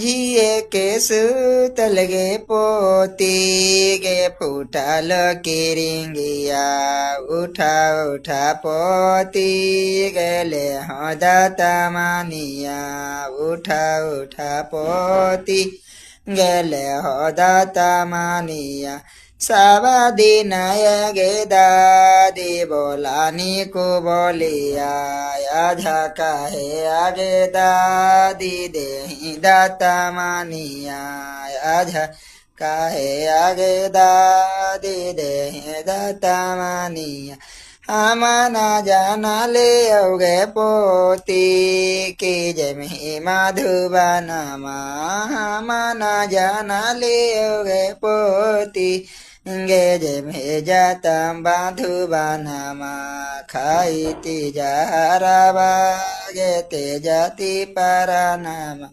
झिए के सुतल गे पोती गे फुटल किरिंगिया उठा उठा पोती गेले हदत मानिया उठा उठा पोती गेले हदत मानिया सावा दिन गे दादी बोलानी को बोलिया झका है आगे दादी दे दाता मानिया झका है आगे दादी दे दाता मानिया हम ना जाना ले औगे पोती की जमी माधुबनमा हम ना जाना ले औगे पोती गे जमे जातम बाधुबनमा खाई ती जहरवा गे ते जाति परनमा।